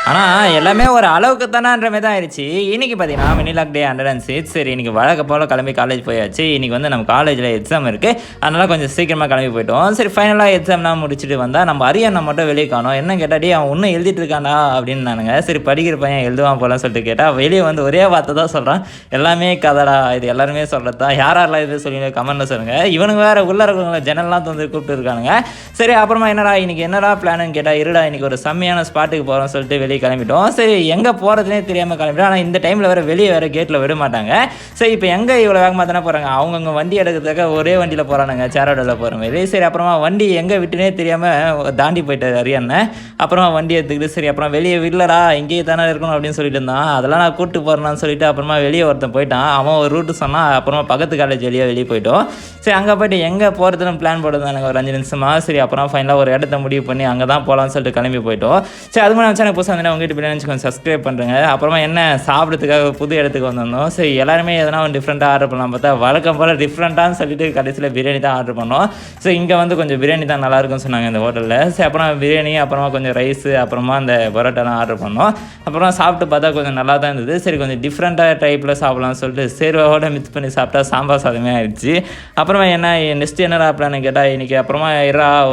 ஆனால் எல்லாமே ஒரு அளவுக்கு தானன்ற மாதிரி தான் ஆயிடுச்சு. இன்றைக்கி பார்த்தீங்கன்னா மினிலாக் டே 106. சரி இன்றைக்கி வழக்க போல் கிளம்பி காலேஜ் போயாச்சு. இன்றைக்கி வந்து நம்ம காலேஜில் எக்ஸாம் இருக்குது, அதனால் கொஞ்சம் சீக்கிரமாக கிளம்பி போயிட்டோம். சரி ஃபைனலாக எக்ஸாம்லாம் முடிச்சுட்டு வந்தால் நம்ம அரியண்ணா மட்டும் வெளியே காணோம். என்ன கேட்டாடி அவன் இன்னும் எழுதிட்டு இருக்கானா அப்படின்னு நானுங்க. சரி படிக்கிற பையன் எழுதுவான் போலன்னு சொல்லிட்டு கேட்டால் வெளியே வந்து ஒரே வார்த்தை தான் சொல்கிறான், எல்லாமே கதடா, இது எல்லாருமே சொல்கிறது தான், யாரெல்லாம் இது சொல்லி கமெண்ட்டில் சொல்லுங்கள். இவனுங்க வேறு உள்ளே இருக்கிறவங்க ஜன்னல்லாம் வந்து கூப்பிட்டு இருக்கானுங்க. சரி அப்புறமா என்னடா இன்றைக்கி என்னடா பிளான்னு கேட்டால், இருடா இன்றைக்கி ஒரு செம்மையான ஸ்பாட்டுக்கு போகிறோம்னு சொல்லிட்டு வெளியே கிளம்பிட்டோம். சரி எங்கே போகிறதுனே தெரியாமல் கிளம்பிட்டோம். ஆனால் இந்த டைமில் வேறு வெளியே வேறு கேட்டில் விட மாட்டாங்க. சரி இப்போ எங்கே இவ்வளோ வேகமாக தானே போகிறாங்க, அவங்கவுங்க வண்டி எடுக்கிறதுக்காக ஒரே வண்டியில் போகிறானுங்க, சேரோடில் போகிற மாதிரி. சரி அப்புறமா வண்டி எங்கே விட்டுனே தெரியாமல் தாண்டி போயிட்டார் அரியண்ணன். அப்புறமா வண்டி எடுத்துக்கிட்டு சரி அப்புறம் வெளியே விடலடா, இங்கேயே தானே இருக்கணும் அப்படின்னு சொல்லிட்டு இருந்தான். அதெல்லாம் நான் கூப்பிட்டு போகிறேன்னு சொல்லிட்டு அப்புறமா வெளியே ஒருத்தன் போயிட்டான். அவன் ஒரு ரூட்டு சொன்னான். அப்புறமா பக்கத்து காலேஜ் வெளியே போயிட்டோம். சரி அங்கே போய்ட்டு எங்கே போகிறதுன்னு பிளான் போட்டுருந்தானுங்க ஒரு 5 நிமிஷமாக. சரி அப்புறம் ஃபைனலாக ஒரு இடத்த முடிவு பண்ணி அங்கே தான் போகலான்னு சொல்லிட்டு கிளம்பி போயிட்டோம். சரி அது மாதிரி சேனல் புதுசாக வந்து உங்கள்கிட்ட பின்னாடி கொஞ்சம் சப்ஸ்கிரைப் பண்ணுறேங்க. அப்புறமா என்ன சாப்பிட்றதுக்காக புது இடத்துக்கு வந்திருந்தோம். சரி எல்லாருமே எதனா ஒரு டிஃப்ரெண்ட்டாக ஆர்டர் பண்ணலாம் பார்த்தா வழக்கம் போல் டிஃப்ரெண்ட்டான்னு சொல்லிட்டு கடைசியில் பிரியாணி தான் ஆர்டர் பண்ணோம். ஸோ இங்கே வந்து கொஞ்சம் பிரியாணி தான் நல்லாயிருக்குன்னு சொன்னாங்க இந்த ஹோட்டலில். சரி அப்புறம் பிரியாணி, அப்புறமா கொஞ்சம் ரைஸு, அப்புறமா அந்த பரோட்டாலாம் ஆர்டர் பண்ணோம். அப்புறம் சாப்பிட்டு பார்த்தா கொஞ்சம் நல்லா தான் இருந்தது. சரி கொஞ்சம் டிஃப்ரெண்ட்டாக டைப்பில் சாப்பிட்லான்னு சொல்லிட்டு சேர்வோட மிக்ஸ் பண்ணி சாப்பிட்டா சாம்பார் சாதமே ஆயிடுச்சு. அப்புறமா என்ன நெக்ஸ்ட் என்னடா பிளான்னு கேட்டால், இன்றைக்கி அப்புறமா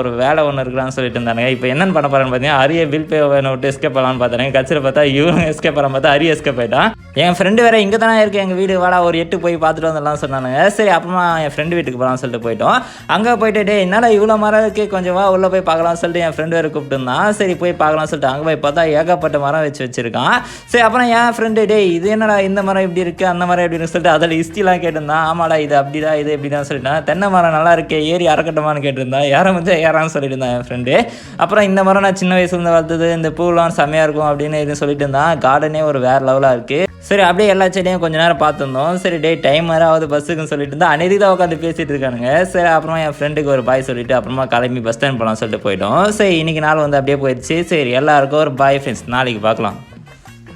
ஒரு வேலை ஒன்று இருக்கிறான்னு சொல்லிட்டு இருந்தாங்க. இப்போ என்னென்னு பண்ண போகிறேன்னு பார்த்தீங்கன்னா, அரிய பில் பே விட்டு எஸ்கேப் பண்ணலான்னு பார்த்தாங்க. கட்சியில் பார்த்தா இவங்க எஸ்கேப் பண்ண பார்த்தா அரிய எஸ்கேப் ஆகிட்டான். என் ஃப்ரெண்டு வேறு இங்கே தானே இருக்குது எங்கள் வீடு, வாடா ஒரு 8 போய் பார்த்துட்டு வந்துடலாம் சொன்னானுங்க. சரி அப்புறமா என் ஃப்ரெண்டு வீட்டுக்கு போகலான்னு சொல்லிட்டு போயிட்டோம். அங்கே போயிட்டு என்னால் இவ்வளோ மரம் இருக்குது, கொஞ்சம் வா உள்ளே போய் பார்க்கலாம்னு சொல்லிட்டு என் ஃப்ரெண்டு வேறு கூப்பிட்டுருந்தான். சரி போய் பார்க்கலாம்னு சொல்லிட்டு அங்கே போய் பார்த்தா ஏகப்பட்ட மரம் வச்சுருக்கான். சரி அப்புறம் என் ஃப்ரெண்டு இது என்னடா இந்த மரம் இப்படி இருக்குது, அந்த மரம் எப்படின்னு சொல்லிட்டு அதில் ஹிஸ்ட்ரிலாம் கேட்டிருந்தான். ஆமாடா இது அப்படிடா, இது எப்படிதான் சொல்லிட்டான். தென்னை மரம் நல்லா இருக்கே, ஏறி அறக்கட்டமானு கேட்டிருந்தான். யாரும் வந்து ஏறான்னு சொல்லிட்டு இருந்தான் என் ஃப்ரெண்டு. அப்புறம் இந்த மரம் நான் சின்ன வயசுலேருந்து வளர்த்தது, இந்த பூலாம் செம்மையாக இருக்கும் அப்படின்னு இது சொல்லிட்டு இருந்தான். கார்டனே ஒரு வேறு லெவலாக இருக்குது. சரி அப்படியே எல்லா செடியும் கொஞ்சம் நேரம் பார்த்துருந்தோம். சரி டைம் வேறு ஆகுது பஸ்ஸுக்குன்னு சொல்லிட்டு இருந்தால் அநேதி தான் உட்காந்து பேசிகிட்டு இருக்கானுங்க. சரி அப்புறமா என் ஃப்ரெண்டுக்கு ஒரு பாய் சொல்லிவிட்டு அப்புறமா கிளம்பி பஸ் ஸ்டாண்ட் போகலான்னு சொல்லிட்டு போயிட்டோம். சரி இன்றைக்கி நாள் வந்து அப்படியே போயிடுச்சு. சரி எல்லாருக்கும் ஒரு பாய் ஃப்ரெண்ட்ஸ், நாளைக்கு பார்க்கலாம்.